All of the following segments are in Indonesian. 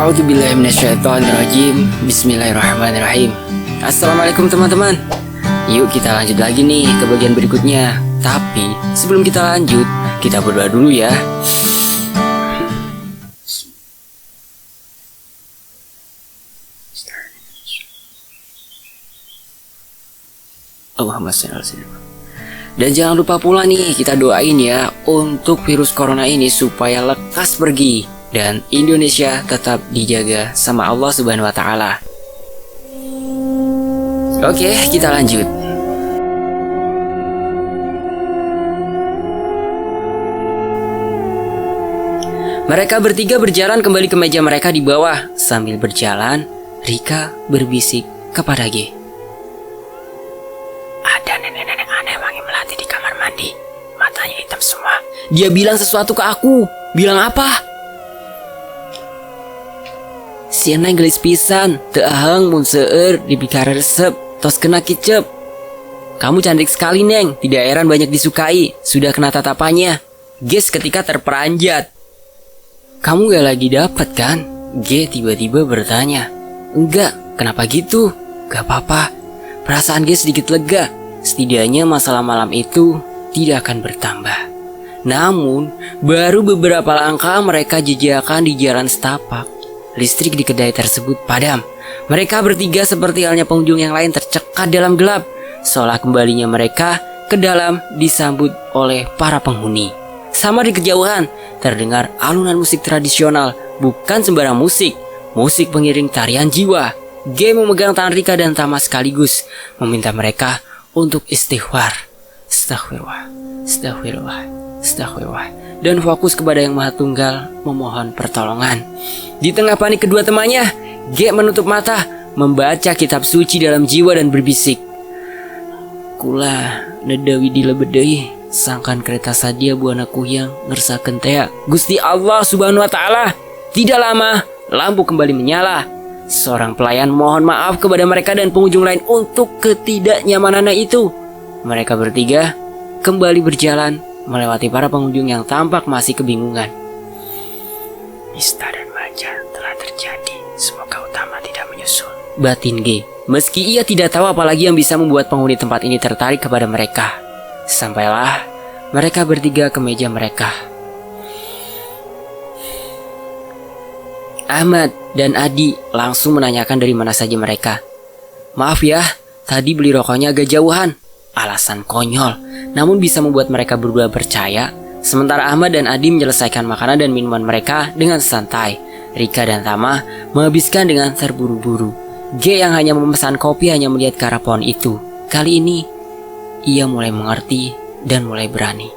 A'udzubillahi minasyaitonirrajim. Bismillahirrahmanirrahim. Assalamualaikum teman-teman. Yuk kita lanjut lagi nih ke bagian berikutnya. Tapi sebelum kita lanjut, kita berdoa dulu ya. Allahumma shalli ala sayyidina. Dan jangan lupa pula nih kita doain ya untuk virus corona ini supaya lekas pergi dan Indonesia tetap dijaga sama Allah Subhanahu wa taala. Oke, kita lanjut. Mereka bertiga berjalan kembali ke meja mereka di bawah. Sambil berjalan, Rika berbisik kepada G. Ada nenek-nenek aneh wangi melati di kamar mandi. Matanya hitam semua. Dia bilang sesuatu ke aku. Bilang apa? Si Neng gelis pisan, teu aheng mun seueur dipikara resep, tos kena kicep. Kamu cantik sekali Neng, tidak heran banyak disukai, sudah kena tatapannya. Ges ketika terperanjat. Kamu gak lagi dapat kan? G tiba-tiba bertanya. Enggak, kenapa gitu? Gak apa-apa. Perasaan G sedikit lega, setidaknya masalah malam itu tidak akan bertambah. Namun, baru beberapa langkah mereka jejakan di jalan setapak. Listrik di kedai tersebut padam. Mereka bertiga seperti halnya pengunjung yang lain tercekat dalam gelap. Seolah kembalinya mereka ke dalam disambut oleh para penghuni. Sama di kejauhan terdengar alunan musik tradisional. Bukan sembarang musik. Musik pengiring tarian jiwa. G memegang tangan Rika dan Tama sekaligus. Meminta mereka untuk istighfar. Astagfirullah. Astagfirullah. Astagfirullah. Dan fokus kepada Yang Maha Tunggal memohon pertolongan. Di tengah panik kedua temannya, G menutup mata, membaca kitab suci dalam jiwa dan berbisik. Kula nedawi dilebedei, sangkan kereta sadia buana kuyang ngersakeun tea. Gusti Allah Subhanahu wa taala. Tidak lama, lampu kembali menyala. Seorang pelayan mohon maaf kepada mereka dan pengunjung lain untuk ketidaknyamanannya itu. Mereka bertiga kembali berjalan melewati para pengunjung yang tampak masih kebingungan. Nista dan Maja telah terjadi. Semoga Utama tidak menyusul, batin G. Meski ia tidak tahu apalagi yang bisa membuat penghuni tempat ini tertarik kepada mereka. Sampailah mereka bertiga ke meja mereka. Ahmad dan Adi langsung menanyakan dari mana saja mereka. Maaf ya, tadi beli rokoknya agak jauhan. Alasan konyol, namun bisa membuat mereka berdua percaya. Sementara Ahmad dan Adi menyelesaikan makanan dan minuman mereka dengan santai. Rika dan Tama menghabiskan dengan terburu-buru. G yang hanya memesan kopi hanya melihat ke arah pohon itu. Kali ini, ia mulai mengerti dan mulai berani.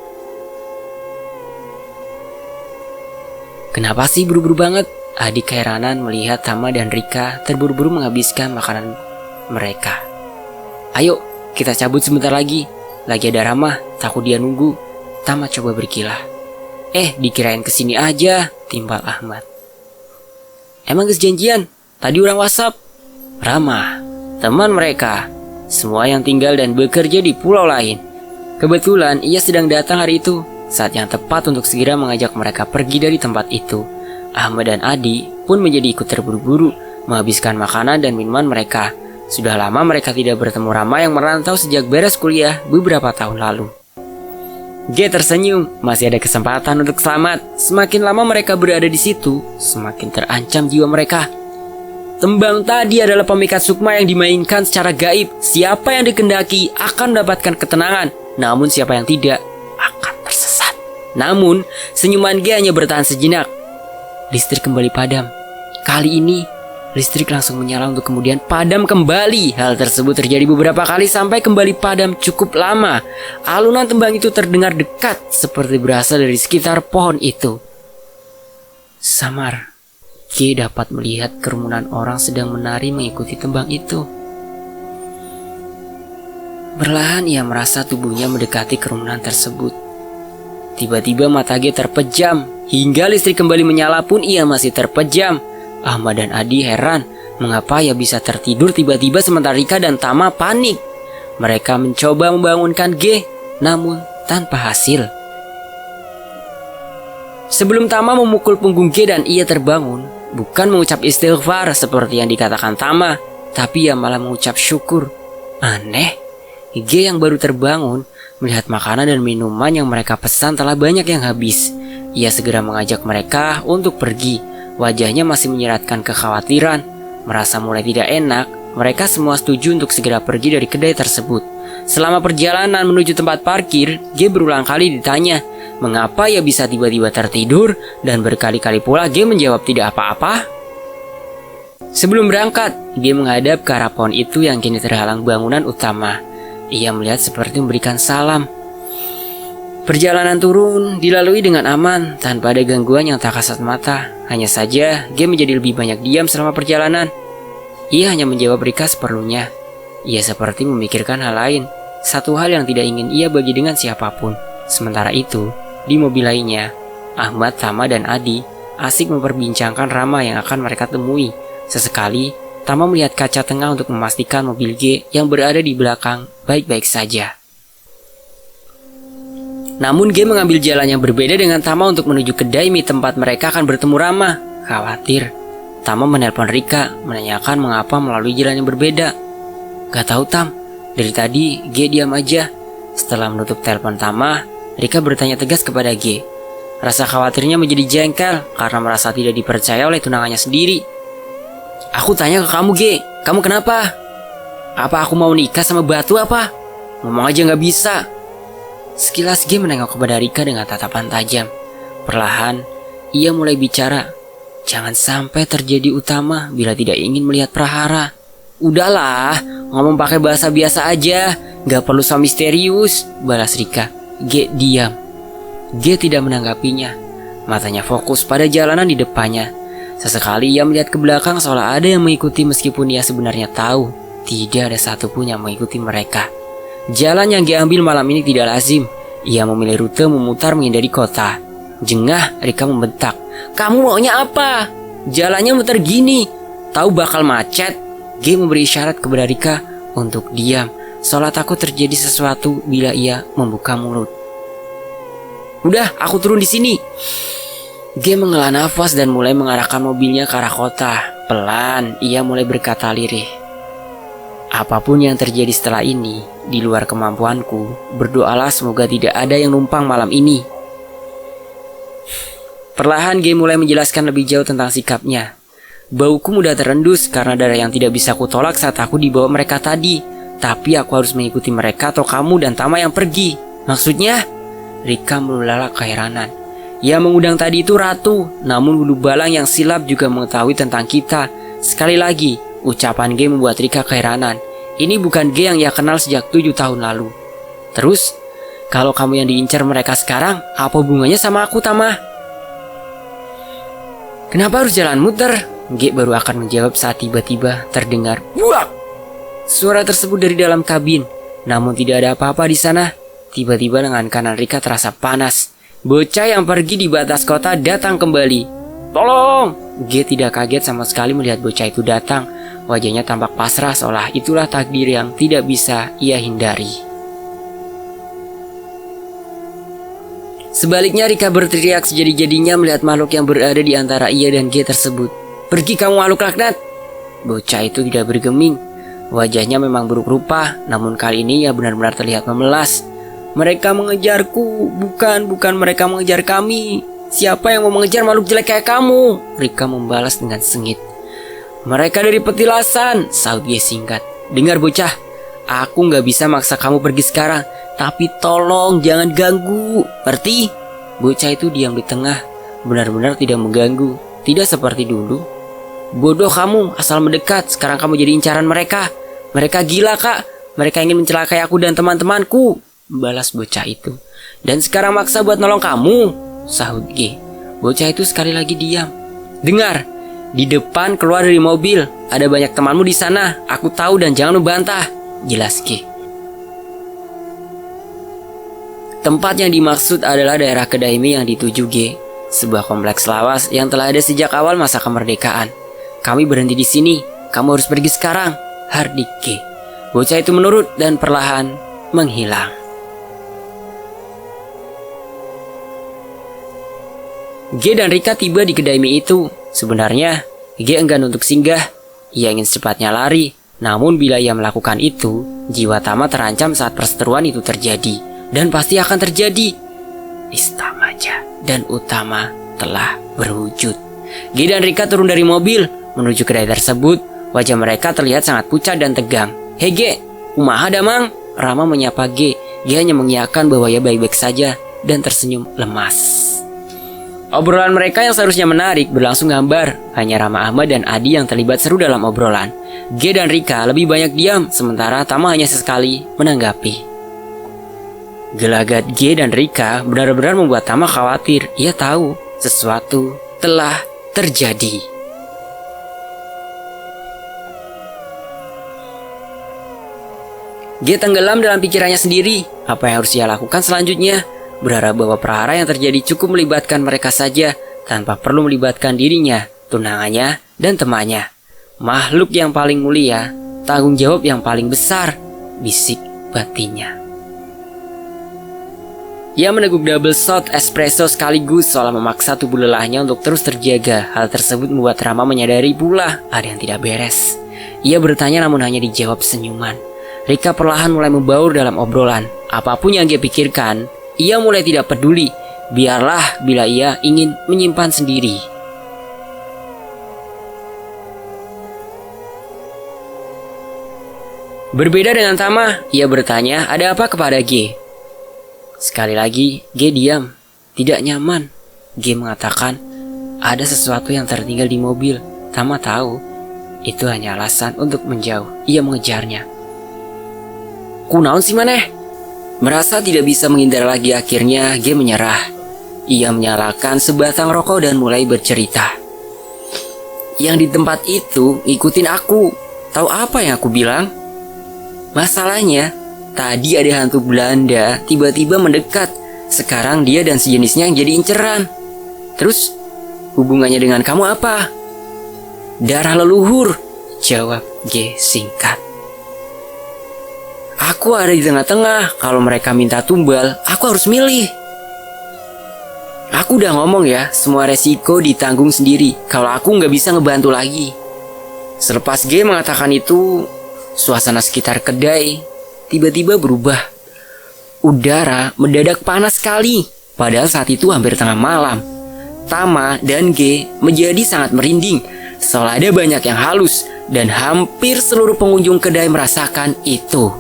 Kenapa sih buru-buru banget? Adi keheranan melihat Tama dan Rika terburu-buru menghabiskan makanan mereka. Ayo, kita cabut sebentar lagi. Lagi ada Rama, takut dia nunggu. Tama coba berkilah. Dikirain kesini aja, timbal Ahmad. Emang geus janjian? Tadi orang WhatsApp. Rama, teman mereka, semua yang tinggal dan bekerja di pulau lain. Kebetulan ia sedang datang hari itu, saat yang tepat untuk segera mengajak mereka pergi dari tempat itu. Ahmad dan Adi pun menjadi ikut terburu-buru menghabiskan makanan dan minuman mereka. Sudah lama mereka tidak bertemu Rama yang merantau sejak beres kuliah beberapa tahun lalu. G tersenyum, masih ada kesempatan untuk selamat. Semakin lama mereka berada di situ, semakin terancam jiwa mereka. Tembang tadi adalah pemikat sukma yang dimainkan secara gaib. Siapa yang dikehendaki akan mendapatkan ketenangan, namun siapa yang tidak akan tersesat. Namun, senyuman G hanya bertahan sejenak. Listrik kembali padam. Kali ini, listrik langsung menyala untuk kemudian padam kembali. Hal tersebut terjadi beberapa kali sampai kembali padam cukup lama. Alunan tembang itu terdengar dekat, seperti berasal dari sekitar pohon itu. Samar, G dapat melihat kerumunan orang sedang menari mengikuti tembang itu. Perlahan ia merasa tubuhnya mendekati kerumunan tersebut. Tiba-tiba mata G terpejam. Hingga listrik kembali menyala pun ia masih terpejam. Ahmad dan Adi heran mengapa ia bisa tertidur tiba-tiba sementara Rika dan Tama panik. Mereka mencoba membangunkan G, namun tanpa hasil. Sebelum Tama memukul punggung G dan ia terbangun, Bukan mengucap istighfar seperti yang dikatakan Tama, tapi ia malah mengucap syukur. Aneh, G yang baru terbangun melihat makanan dan minuman yang mereka pesan telah banyak yang habis. Ia segera mengajak mereka untuk pergi. Wajahnya masih menyiratkan kekhawatiran. Merasa mulai tidak enak, mereka semua setuju untuk segera pergi dari kedai tersebut. Selama perjalanan menuju tempat parkir, G berulang kali ditanya mengapa ia bisa tiba-tiba tertidur, dan berkali-kali pula G menjawab tidak apa-apa. Sebelum berangkat, G menghadap ke arah pohon itu yang kini terhalang bangunan utama. Ia melihat seperti memberikan salam. Perjalanan turun dilalui dengan aman, tanpa ada gangguan yang tak kasat mata. Hanya saja, G menjadi lebih banyak diam selama perjalanan. Ia hanya menjawab Rika seperlunya. Ia seperti memikirkan hal lain, satu hal yang tidak ingin ia bagi dengan siapapun. Sementara itu, di mobil lainnya, Ahmad, Tama, dan Adi asik memperbincangkan Rama yang akan mereka temui. Sesekali, Tama melihat kaca tengah untuk memastikan mobil G yang berada di belakang baik-baik saja. Namun G mengambil jalan yang berbeda dengan Tama untuk menuju kedai mie tempat mereka akan bertemu Rama. Khawatir, Tama menelpon Rika menanyakan mengapa melalui jalan yang berbeda. Gak tahu Tam, dari tadi G diam aja. Setelah menutup telepon Tama, Rika bertanya tegas kepada G. Rasa khawatirnya menjadi jengkel karena merasa tidak dipercaya oleh tunangannya sendiri. Aku tanya ke kamu G, kamu kenapa? Apa aku mau nikah sama batu apa? Ngomong aja gak bisa. Sekilas G menengok kepada Rika dengan tatapan tajam. Perlahan, ia mulai bicara. Jangan sampai terjadi utama bila tidak ingin melihat prahara. Udahlah, ngomong pakai bahasa biasa aja, gak perlu so misterius, balas Rika. G diam. G tidak menanggapinya. Matanya fokus pada jalanan di depannya. Sesekali ia melihat ke belakang seolah ada yang mengikuti meskipun ia sebenarnya tahu tidak ada satupun yang mengikuti mereka. Jalan yang G ambil malam ini tidak lazim. Ia memilih rute memutar menghindari kota. Jengah, Rika membentak. Kamu maunya apa? Jalannya muter gini. Tahu bakal macet. G memberi isyarat kepada Rika untuk diam, seolah takut terjadi sesuatu bila ia membuka mulut. Udah, aku turun di sini. G menghela nafas dan mulai mengarahkan mobilnya ke arah kota. Pelan, ia mulai berkata lirih. Apapun yang terjadi setelah ini, di luar kemampuanku, berdoalah semoga tidak ada yang numpang malam ini. Perlahan G mulai menjelaskan lebih jauh tentang sikapnya. Bauku mudah terendus karena darah yang tidak bisa kutolak saat aku dibawa mereka tadi. Tapi aku harus mengikuti mereka atau kamu dan Tama yang pergi. Maksudnya? Rika melulalak keheranan. Yang mengundang tadi itu Ratu, namun bulu balang yang silap juga mengetahui tentang kita. Sekali lagi, ucapan G membuat Rika keheranan. Ini bukan G yang ia kenal sejak 7 tahun lalu. Terus, kalau kamu yang diincar mereka sekarang, apa hubungannya sama aku, Tama? Kenapa harus jalan muter? G baru akan menjawab saat tiba-tiba terdengar buak. Suara tersebut dari dalam kabin. Namun tidak ada apa-apa di sana. Tiba-tiba lengan kanan Rika terasa panas. Bocah yang pergi di batas kota datang kembali. Tolong! G tidak kaget sama sekali melihat bocah itu datang. Wajahnya tampak pasrah seolah itulah takdir yang tidak bisa ia hindari. Sebaliknya Rika berteriak sejadi-jadinya melihat makhluk yang berada di antara ia dan G tersebut. Pergi kamu makhluk laknat! Bocah itu tidak bergeming. Wajahnya memang buruk rupa, namun kali ini ia benar-benar terlihat memelas. Mereka mengejarku, bukan mereka mengejar kami. Siapa yang mau mengejar makhluk jelek kayak kamu? Rika membalas dengan sengit. Mereka dari petilasan, sahut G singkat. Dengar bocah, aku gak bisa maksa kamu pergi sekarang, tapi tolong jangan ganggu, ngerti? Bocah itu diam di tengah, benar-benar tidak mengganggu, tidak seperti dulu. Bodoh kamu, asal mendekat, sekarang kamu jadi incaran mereka. Mereka gila kak, mereka ingin mencelakai aku dan teman-temanku, balas bocah itu. Dan sekarang maksa buat nolong kamu, sahut G. Bocah itu sekali lagi diam. Dengar, di depan keluar dari mobil, ada banyak temanmu di sana, aku tahu dan jangan membantah, jelas G. Tempat yang dimaksud adalah daerah kedai mie yang dituju G, sebuah kompleks lawas yang telah ada sejak awal masa kemerdekaan. Kami berhenti di sini, kamu harus pergi sekarang, hardik G. Bocah itu menurut dan perlahan menghilang. G dan Rika tiba di kedai mie itu. Sebenarnya, G enggan untuk singgah. Ia ingin secepatnya lari. Namun bila ia melakukan itu, jiwa Tama terancam saat perseteruan itu terjadi. Dan pasti akan terjadi. Istamaja dan Utama telah berwujud. G dan Rika turun dari mobil menuju kedai tersebut. Wajah mereka terlihat sangat pucat dan tegang. "Hei G, kumaha damang?" Rama menyapa G. G hanya mengiyakan bahwa ia baik-baik saja dan tersenyum lemas. Obrolan mereka yang seharusnya menarik berlangsung hambar. Hanya Rama Ahmad dan Adi yang terlibat seru dalam obrolan. G dan Rika lebih banyak diam, sementara Tama hanya sesekali menanggapi. Gelagat G dan Rika benar-benar membuat Tama khawatir. Ia tahu sesuatu telah terjadi. G tenggelam dalam pikirannya sendiri. Apa yang harus ia lakukan selanjutnya? Berharap bahwa perkara yang terjadi cukup melibatkan mereka saja, tanpa perlu melibatkan dirinya, tunangannya, dan temannya. Makhluk yang paling mulia, tanggung jawab yang paling besar, bisik batinnya. Ia meneguk double shot espresso sekaligus seolah memaksa tubuh lelahnya untuk terus terjaga. Hal tersebut membuat Rama menyadari pula ada yang tidak beres. Ia bertanya namun hanya dijawab senyuman. Rika perlahan mulai membaur dalam obrolan. Apapun yang dia pikirkan, ia mulai tidak peduli. Biarlah bila ia ingin menyimpan sendiri. Berbeda dengan Tama, ia bertanya ada apa kepada G. Sekali lagi, G diam. Tidak nyaman. G mengatakan ada sesuatu yang tertinggal di mobil. Tama tahu itu hanya alasan untuk menjauh. Ia mengejarnya. "Kunaon sih maneh?" Merasa tidak bisa menghindar lagi, akhirnya G menyerah. Ia menyalakan sebatang rokok dan mulai bercerita. "Yang di tempat itu ngikutin aku. Tahu apa yang aku bilang? Masalahnya, tadi ada hantu Belanda tiba-tiba mendekat. Sekarang dia dan sejenisnya yang jadi inceran. Terus, hubungannya dengan kamu apa?" "Darah leluhur," jawab G singkat. "Aku ada di tengah-tengah. Kalau mereka minta tumbal, aku harus milih. Aku udah ngomong ya, semua resiko ditanggung sendiri. Kalau aku nggak bisa ngebantu lagi." Selepas G mengatakan itu, suasana sekitar kedai tiba-tiba berubah. Udara mendadak panas sekali. Padahal saat itu hampir tengah malam. Tama dan G menjadi sangat merinding. Seolah ada banyak yang halus. Dan hampir seluruh pengunjung kedai merasakan itu.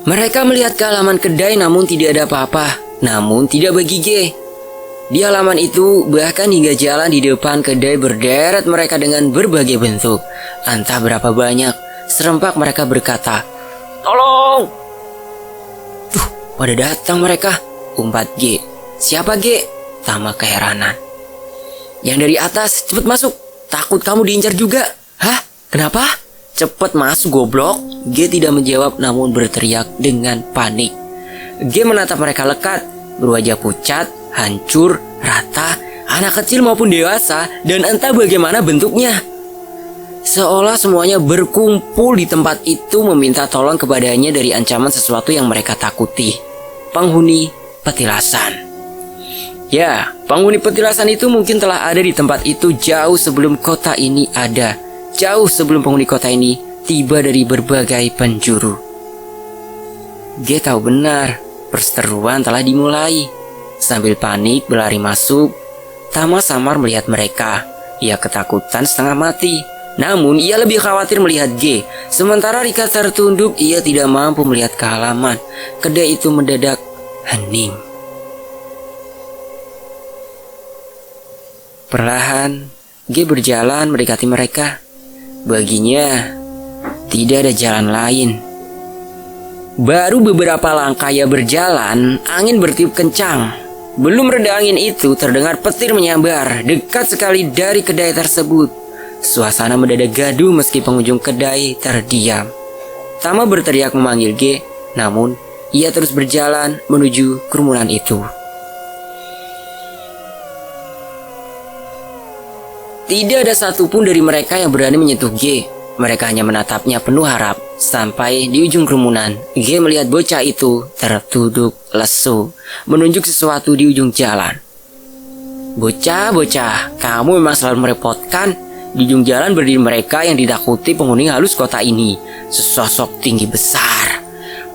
Mereka melihat ke halaman kedai namun tidak ada apa-apa. Namun tidak bagi G. Di halaman itu bahkan hingga jalan di depan kedai berderet mereka dengan berbagai bentuk. Entah berapa banyak. Serempak mereka berkata, "Tolong!" "Tuh, pada datang mereka," umpat G. "Siapa G?" Tama keheranan. "Yang dari atas, cepet masuk. Takut kamu diincar juga." "Hah? Kenapa?" "Cepet masuk goblok." G tidak menjawab namun berteriak dengan panik. G menatap mereka lekat, berwajah pucat, hancur, rata, anak kecil maupun dewasa, dan entah bagaimana bentuknya. Seolah semuanya berkumpul di tempat itu meminta tolong kepadanya dari ancaman sesuatu yang mereka takuti. Penghuni petilasan. Ya, penghuni petilasan itu mungkin telah ada di tempat itu jauh sebelum kota ini ada. Jauh sebelum penghuni kota ini tiba dari berbagai penjuru. G tahu benar, perseteruan telah dimulai. Sambil panik berlari masuk, Tama samar melihat mereka. Ia ketakutan setengah mati. Namun ia lebih khawatir melihat G. Sementara Rika tertunduk, ia tidak mampu melihat ke halaman. Kedai itu mendadak hening. Perlahan, G berjalan mendekati mereka. Baginya, tidak ada jalan lain. Baru beberapa langkah ia berjalan, angin bertiup kencang. Belum reda angin itu, terdengar petir menyambar dekat sekali dari kedai tersebut. Suasana mendadak gaduh meski pengunjung kedai terdiam. Tama berteriak memanggil G, namun ia terus berjalan menuju kerumunan itu. Tidak ada satupun dari mereka yang berani menyentuh G. Mereka hanya menatapnya penuh harap. Sampai di ujung kerumunan, G melihat bocah itu tertunduk lesu, menunjuk sesuatu di ujung jalan. Bocah-bocah, kamu memang selalu merepotkan. Di ujung jalan berdiri mereka yang ditakuti penghuni halus kota ini. Sesosok tinggi besar,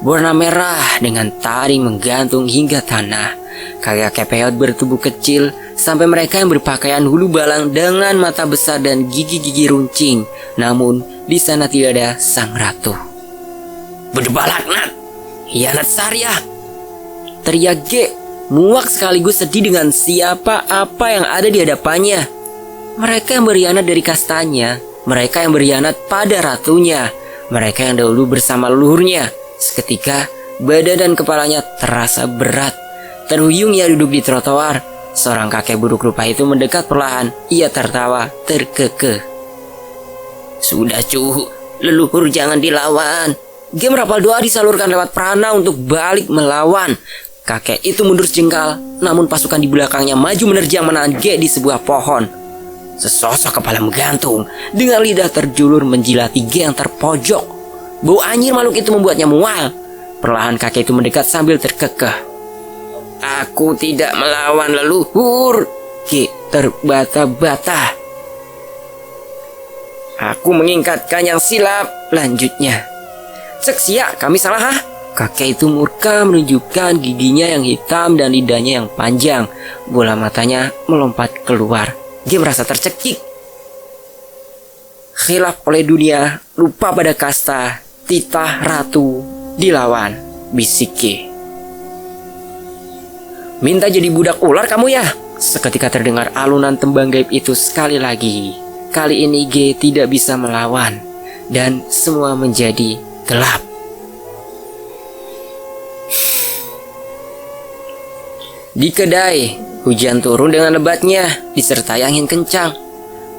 berwarna merah dengan taring menggantung hingga tanah. Kakek peot bertubuh kecil sampai mereka yang berpakaian hulu balang dengan mata besar dan gigi-gigi runcing. Namun di sana tidak ada sang ratu. Berdebah laknat, hianat Saryah, teriak G, muak sekaligus sedih dengan siapa apa yang ada di hadapannya. Mereka yang berkhianat dari kastanya, mereka yang berkhianat pada ratunya, mereka yang dahulu bersama leluhurnya. Seketika badan dan kepalanya terasa berat. Terhuyung ia duduk di trotoar. Seorang kakek buruk rupa itu mendekat perlahan. Ia tertawa terkekeh. Sudah cu, leluhur jangan dilawan. Game rapal doa disalurkan lewat prana untuk balik melawan. Kakek itu mundur sejengkal, namun pasukan di belakangnya maju menerjang menahan G di sebuah pohon. Sesosok kepala menggantung dengan lidah terjulur menjilati G yang terpojok. Bau anyir makhluk itu membuatnya mual. Perlahan kakek itu mendekat sambil terkekeh. Aku tidak melawan leluhur. G terbata-bata. Aku mengingatkan yang silap, lanjutnya. Seksia, kami salah ha? Kakek itu murka menunjukkan giginya yang hitam dan lidahnya yang panjang. Bola matanya melompat keluar. Dia merasa tercekik. Khilaf oleh dunia, lupa pada kasta, titah ratu, dilawan, bisik G. Minta jadi budak ular kamu ya? Seketika terdengar alunan tembang gaib itu sekali lagi. Kali ini G tidak bisa melawan, dan semua menjadi gelap. Di kedai, hujan turun dengan lebatnya, disertai angin kencang.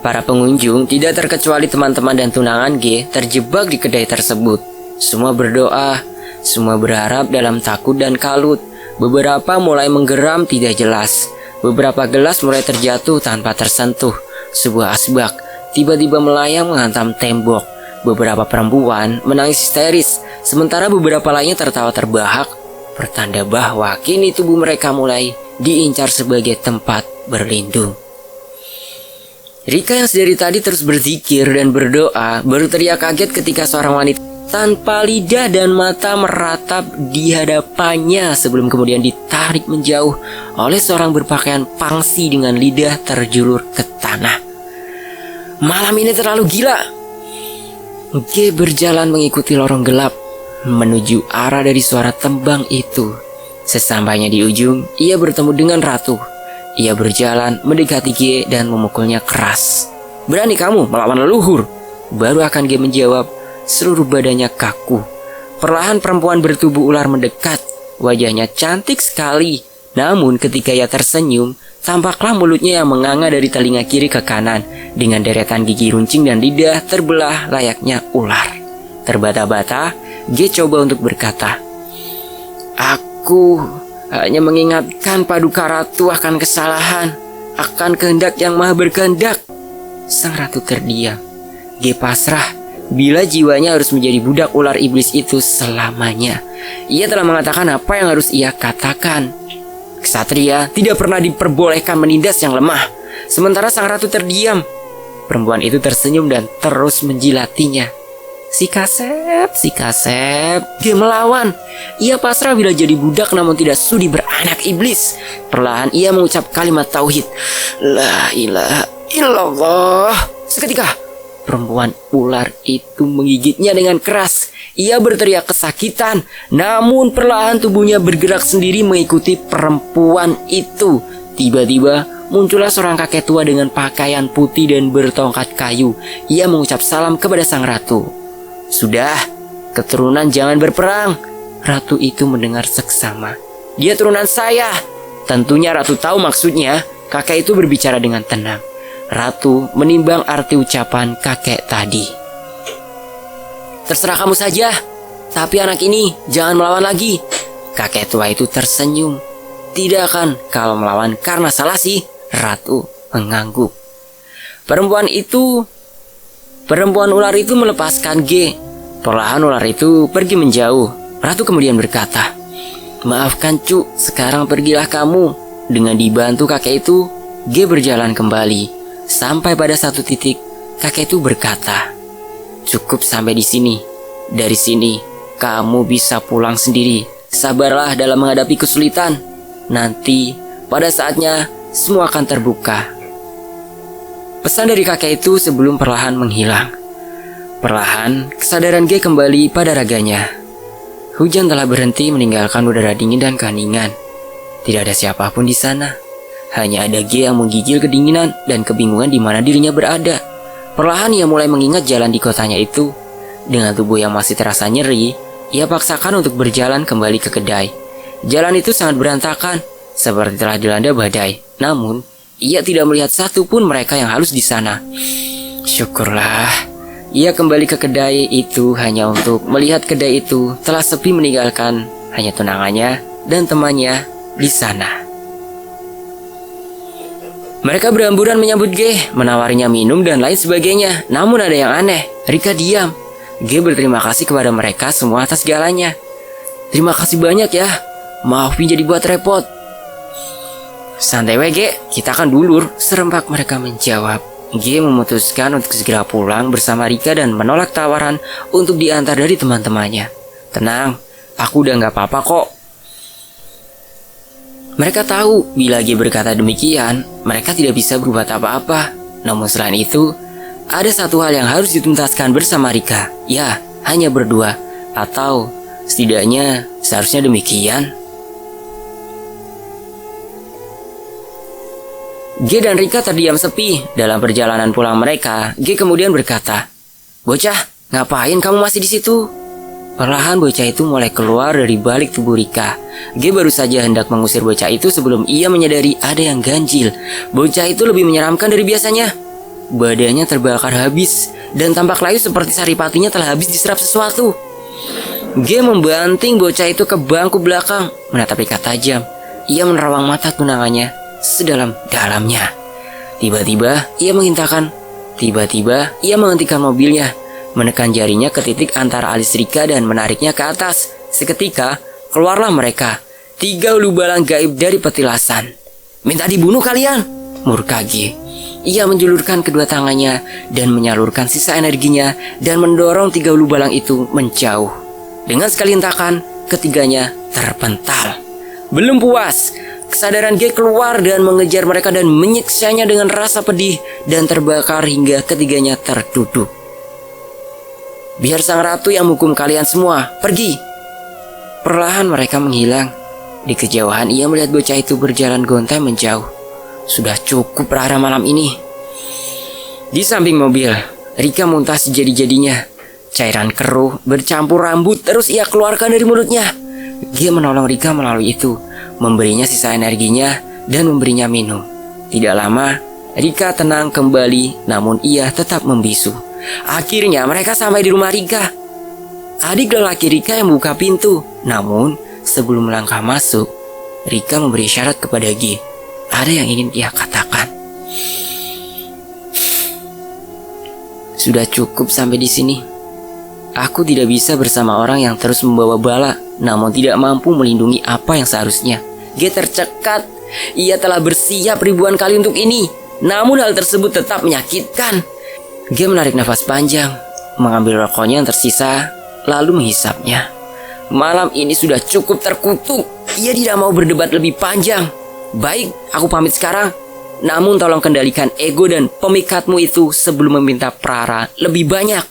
Para pengunjung, tidak terkecuali teman-teman dan tunangan G, terjebak di kedai tersebut. Semua berdoa, semua berharap dalam takut dan kalut. Beberapa mulai menggeram tidak jelas. Beberapa gelas mulai terjatuh tanpa tersentuh. Sebuah asbak tiba-tiba melayang menghantam tembok. Beberapa perempuan menangis histeris, sementara beberapa lainnya tertawa terbahak. Pertanda bahwa kini tubuh mereka mulai diincar sebagai tempat berlindung. Rika yang sedari tadi terus berzikir dan berdoa baru teriak kaget ketika seorang wanita tanpa lidah dan mata meratap di hadapannya sebelum kemudian ditarik menjauh oleh seorang berpakaian pangsi dengan lidah terjulur ke tanah. Malam ini terlalu gila. G berjalan mengikuti lorong gelap menuju arah dari suara tembang itu. Sesampainya di ujung, ia bertemu dengan ratu. Ia berjalan mendekati G dan memukulnya keras. Berani kamu melawan leluhur? Baru akan G menjawab, seluruh badannya kaku. Perlahan perempuan bertubuh ular mendekat. Wajahnya cantik sekali. Namun ketika ia tersenyum, tampaklah mulutnya yang menganga dari telinga kiri ke kanan dengan deretan gigi runcing dan lidah terbelah layaknya ular. Terbata-bata, G coba untuk berkata, aku hanya mengingatkan Paduka Ratu akan kesalahan, akan kehendak yang maha berkehendak. Sang ratu terdiam. G pasrah bila jiwanya harus menjadi budak ular iblis itu selamanya. Ia telah mengatakan apa yang harus ia katakan. Ksatria tidak pernah diperbolehkan menindas yang lemah. Sementara sang ratu terdiam. Perempuan itu tersenyum dan terus menjilatinya. Si Kasep, dia melawan. Ia pasrah bila jadi budak namun tidak sudi beranak iblis. Perlahan ia mengucap kalimat tauhid. La ilaha illallah. Seketika, perempuan ular itu menggigitnya dengan keras. Ia berteriak kesakitan, namun perlahan tubuhnya bergerak sendiri mengikuti perempuan itu. Tiba-tiba muncullah seorang kakek tua dengan pakaian putih dan bertongkat kayu. Ia mengucap salam kepada sang ratu. Sudah, keturunan jangan berperang. Ratu itu mendengar seksama. Dia turunan saya. Tentunya ratu tahu maksudnya. Kakek itu berbicara dengan tenang. Ratu menimbang arti ucapan kakek tadi. Terserah kamu saja, tapi anak ini jangan melawan lagi. Kakek tua itu tersenyum. Tidak akan kalau melawan karena salah sih. Ratu mengangguk. Perempuan ular itu melepaskan G. Perlahan ular itu pergi menjauh. Ratu kemudian berkata, maafkan cu, sekarang pergilah kamu. Dengan dibantu kakek itu, G berjalan kembali. Sampai pada satu titik, kakek itu berkata, "Cukup sampai di sini. Dari sini, kamu bisa pulang sendiri. Sabarlah dalam menghadapi kesulitan. Nanti, pada saatnya, semua akan terbuka." Pesan dari kakek itu sebelum perlahan menghilang. Perlahan, kesadaran G kembali pada raganya. Hujan telah berhenti meninggalkan udara dingin dan keheningan. Tidak ada siapapun di sana. Hanya ada G yang menggigil kedinginan dan kebingungan di mana dirinya berada. Perlahan ia mulai mengingat jalan di kotanya itu. Dengan tubuh yang masih terasa nyeri, ia paksakan untuk berjalan kembali ke kedai. Jalan itu sangat berantakan, seperti telah dilanda badai. Namun, ia tidak melihat satupun mereka yang halus di sana. Syukurlah, ia kembali ke kedai itu hanya untuk melihat kedai itu telah sepi meninggalkan hanya tunangannya dan temannya di sana. Mereka berhamburan menyambut G, menawarinya minum dan lain sebagainya. Namun ada yang aneh, Rika diam. G berterima kasih kepada mereka semua atas segalanya. "Terima kasih banyak ya, maafin jadi buat repot." "Santai we G, kita kan dulur," serempak mereka menjawab. G memutuskan untuk segera pulang bersama Rika dan menolak tawaran untuk diantar dari teman-temannya. "Tenang, aku udah gak apa-apa kok." Mereka tahu bila G berkata demikian, mereka tidak bisa berbuat apa-apa. Namun selain itu, ada satu hal yang harus dituntaskan bersama Rika. Ya, hanya berdua. Atau setidaknya seharusnya demikian. G dan Rika terdiam sepi. Dalam perjalanan pulang mereka, G kemudian berkata, "Bocah, ngapain kamu masih di situ?" Perlahan bocah itu mulai keluar dari balik tubuh Rika. G baru saja hendak mengusir bocah itu sebelum ia menyadari ada yang ganjil. Bocah itu lebih menyeramkan dari biasanya. Badannya terbakar habis dan tampak layu seperti saripatinya telah habis diserap sesuatu. G membanting bocah itu ke bangku belakang, menatap Rika tajam. Ia menerawang mata tunangannya sedalam-dalamnya. Tiba-tiba ia menghentikan mobilnya, menekan jarinya ke titik antara alis Rika dan menariknya ke atas. Seketika, keluarlah mereka, 3 ulu balang gaib dari petilasan. "Minta dibunuh kalian?" murka G. Ia menjulurkan kedua tangannya dan menyalurkan sisa energinya dan mendorong 3 ulu balang itu menjauh. Dengan sekali hentakan, ketiganya terpental. Belum puas, kesadaran G keluar dan mengejar mereka dan menyiksanya dengan rasa pedih dan terbakar hingga ketiganya terduduk. "Biar sang ratu yang menghukum kalian semua, pergi." Perlahan mereka menghilang. Di kejauhan ia melihat bocah itu berjalan gontai menjauh. Sudah cukup rara malam ini. Di samping mobil, Rika muntah sejadi-jadinya. Cairan keruh bercampur rambut terus ia keluarkan dari mulutnya. Dia menolong Rika melalui itu, memberinya sisa energinya dan memberinya minum. Tidak lama, Rika tenang kembali, namun ia tetap membisu. Akhirnya mereka sampai di rumah Rika. Adik lelaki Rika yang buka pintu. Namun sebelum melangkah masuk, Rika memberi syarat kepada G. Ada yang ingin ia katakan. "Sudah cukup sampai di sini. Aku tidak bisa bersama orang yang terus membawa bala, namun tidak mampu melindungi apa yang seharusnya." G tercekat. Ia telah bersiap ribuan kali untuk ini, namun hal tersebut tetap menyakitkan. G menarik nafas panjang, mengambil rokoknya yang tersisa, lalu menghisapnya. Malam ini sudah cukup terkutuk. Ia tidak mau berdebat lebih panjang. "Baik, aku pamit sekarang. Namun tolong kendalikan ego dan pemikatmu itu sebelum meminta prara lebih banyak."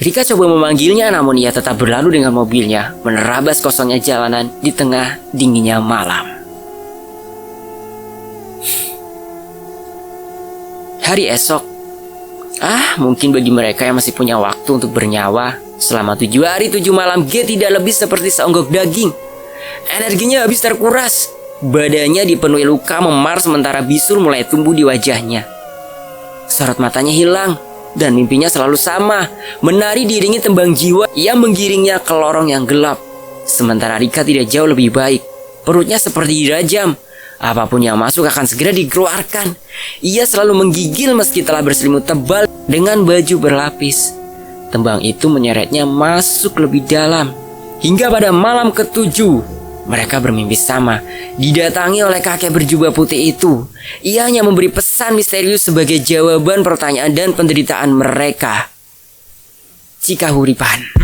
Rika coba memanggilnya, namun ia tetap berlalu dengan mobilnya, menerabas kosongnya jalanan di tengah dinginnya malam. Hari esok. Mungkin bagi mereka yang masih punya waktu untuk bernyawa, selama 7 hari 7 malam G tidak lebih seperti seonggok daging. Energinya habis terkuras. Badannya dipenuhi luka memar sementara bisul mulai tumbuh di wajahnya. Sorot matanya hilang dan mimpinya selalu sama, menari diiringi tembang jiwa yang menggiringnya ke lorong yang gelap. Sementara Rika tidak jauh lebih baik. Perutnya seperti dirajam. Apapun yang masuk akan segera dikeluarkan. Ia selalu menggigil meski telah berselimut tebal dengan baju berlapis. Tembang itu menyeretnya masuk lebih dalam. Hingga pada malam ke-7, Mereka bermimpi sama, didatangi oleh kakek berjubah putih itu. Ia hanya memberi pesan misterius sebagai jawaban pertanyaan dan penderitaan mereka. Cikahuripan.